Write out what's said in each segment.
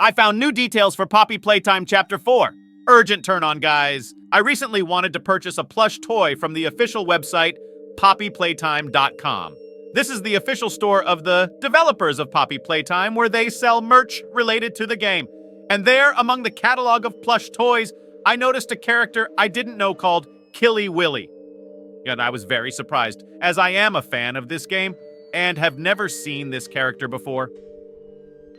I found new details for Poppy Playtime Chapter 4. Urgent turn on, guys. I recently wanted to purchase a plush toy from the official website, PoppyPlaytime.com. This is the official store of the developers of Poppy Playtime, where they sell merch related to the game. And there, among the catalog of plush toys, I noticed a character I didn't know called Killy Willy. And I was very surprised, as I am a fan of this game and have never seen this character before.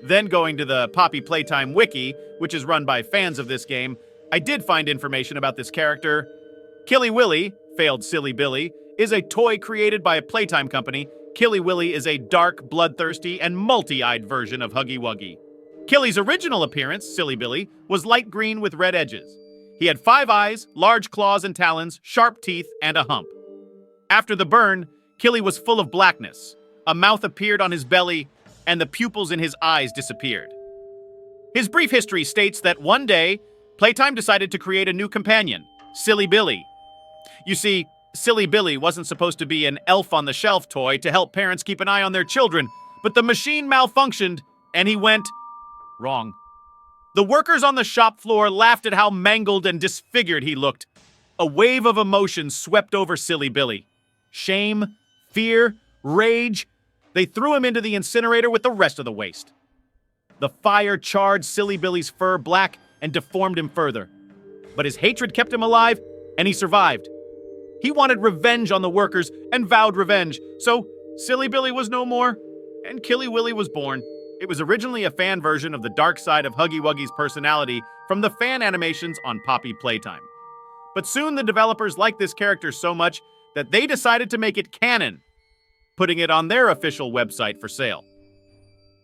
Then going to the Poppy Playtime Wiki, which is run by fans of this game, I did find information about this character. Killy Willy, failed Silly Billy, is a toy created by a Playtime company. Killy Willy is a dark, bloodthirsty, and multi-eyed version of Huggy Wuggy. Killy's original appearance, Silly Billy, was light green with red edges. He had 5 eyes, large claws and talons, sharp teeth, and a hump. After the burn, Killy was full of blackness. A mouth appeared on his belly, and the pupils in his eyes disappeared. His brief history states that one day, Playtime decided to create a new companion, Silly Billy. You see, Silly Billy wasn't supposed to be an elf-on-the-shelf toy to help parents keep an eye on their children, but the machine malfunctioned, and he went wrong. The workers on the shop floor laughed at how mangled and disfigured he looked. A wave of emotion swept over Silly Billy. Shame, fear, rage. They threw him into the incinerator with the rest of the waste. The fire charred Silly Billy's fur black and deformed him further. But his hatred kept him alive, and he survived. He wanted revenge on the workers and vowed revenge, so Silly Billy was no more, and Killy Willy was born. It was originally a fan version of the dark side of Huggy Wuggy's personality from the fan animations on Poppy Playtime. But soon the developers liked this character so much that they decided to make it canon, putting it on their official website for sale.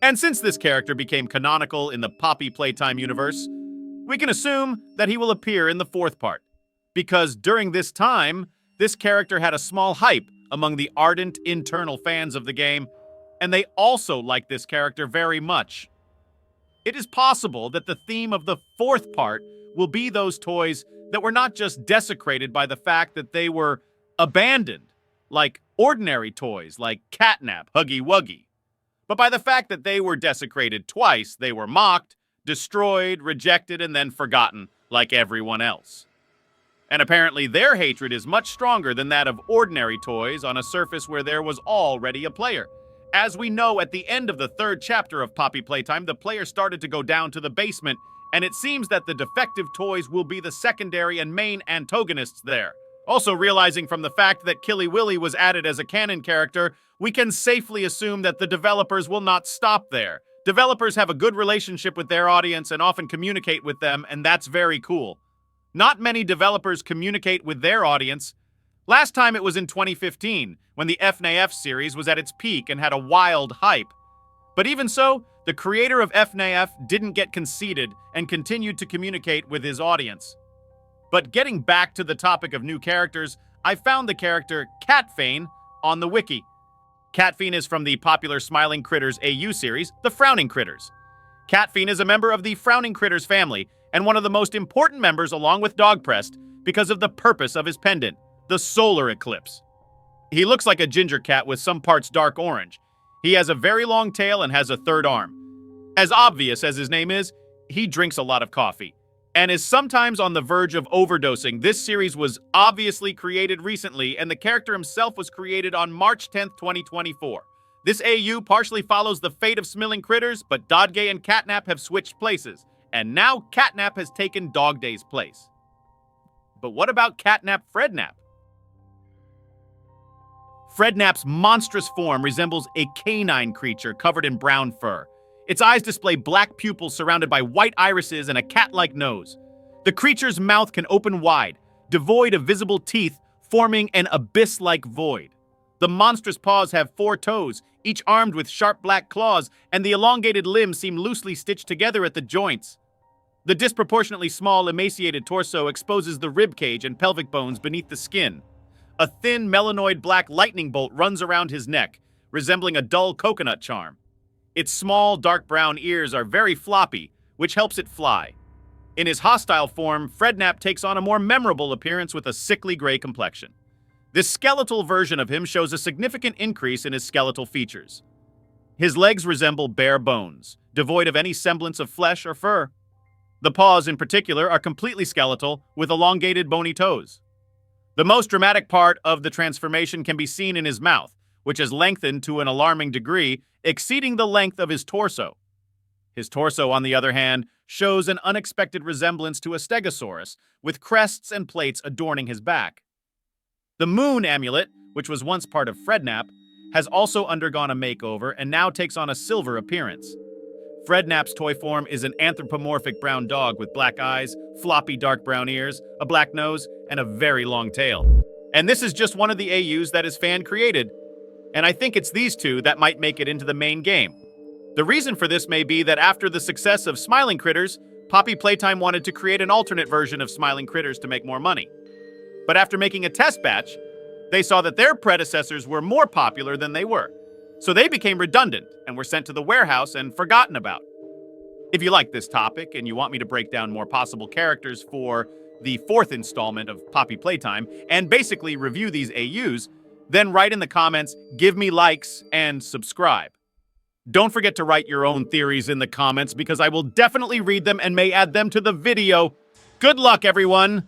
And since this character became canonical in the Poppy Playtime universe, we can assume that he will appear in the 4th part, because during this time, this character had a small hype among the ardent internal fans of the game, and they also like this character very much. It is possible that the theme of the 4th part will be those toys that were not just desecrated by the fact that they were abandoned, like ordinary toys like Catnap, Huggy Wuggy, but by the fact that they were desecrated twice. They were mocked, destroyed, rejected, and then forgotten, like everyone else. And apparently their hatred is much stronger than that of ordinary toys on a surface where there was already a player. As we know, at the end of the 3rd chapter of Poppy Playtime, the player started to go down to the basement, and it seems that the defective toys will be the secondary and main antagonists there. Also, realizing from the fact that Killy Willy was added as a canon character, we can safely assume that the developers will not stop there. Developers have a good relationship with their audience and often communicate with them, and that's very cool. Not many developers communicate with their audience. Last time it was in 2015, when the FNAF series was at its peak and had a wild hype. But even so, the creator of FNAF didn't get conceited and continued to communicate with his audience. But getting back to the topic of new characters, I found the character Catfane on the wiki. Catfane is from the popular Smiling Critters AU series, The Frowning Critters. Catfane is a member of the Frowning Critters family, and one of the most important members along with Dogprest because of the purpose of his pendant, the solar eclipse. He looks like a ginger cat with some parts dark orange. He has a very long tail and has a 3rd arm. As obvious as his name is, he drinks a lot of coffee and is sometimes on the verge of overdosing. This series was obviously created recently, and the character himself was created on March 10th, 2024. This AU partially follows the fate of Smiling Critters, but Dodgay and Catnap have switched places, and now Catnap has taken Dogday's place. But what about Catnap Frednap? Frednap's monstrous form resembles a canine creature covered in brown fur. Its eyes display black pupils surrounded by white irises and a cat-like nose. The creature's mouth can open wide, devoid of visible teeth, forming an abyss-like void. The monstrous paws have 4 toes, each armed with sharp black claws, and the elongated limbs seem loosely stitched together at the joints. The disproportionately small, emaciated torso exposes the rib cage and pelvic bones beneath the skin. A thin, melanoid black lightning bolt runs around his neck, resembling a dull coconut charm. Its small, dark brown ears are very floppy, which helps it fly. In his hostile form, Frednap takes on a more memorable appearance with a sickly gray complexion. This skeletal version of him shows a significant increase in his skeletal features. His legs resemble bare bones, devoid of any semblance of flesh or fur. The paws, in particular, are completely skeletal, with elongated bony toes. The most dramatic part of the transformation can be seen in his mouth, which has lengthened to an alarming degree, exceeding the length of his torso. His torso, on the other hand, shows an unexpected resemblance to a stegosaurus, with crests and plates adorning his back. The moon amulet, which was once part of Frednap, has also undergone a makeover and now takes on a silver appearance. Frednap's toy form is an anthropomorphic brown dog with black eyes, floppy dark brown ears, a black nose, and a very long tail. And this is just one of the AUs that is fan-created, and I think it's these two that might make it into the main game. The reason for this may be that after the success of Smiling Critters, Poppy Playtime wanted to create an alternate version of Smiling Critters to make more money. But after making a test batch, they saw that their predecessors were more popular than they were. So they became redundant and were sent to the warehouse and forgotten about. If you like this topic and you want me to break down more possible characters for the 4th installment of Poppy Playtime and basically review these AUs, then write in the comments, give me likes, and subscribe. Don't forget to write your own theories in the comments because I will definitely read them and may add them to the video. Good luck, everyone!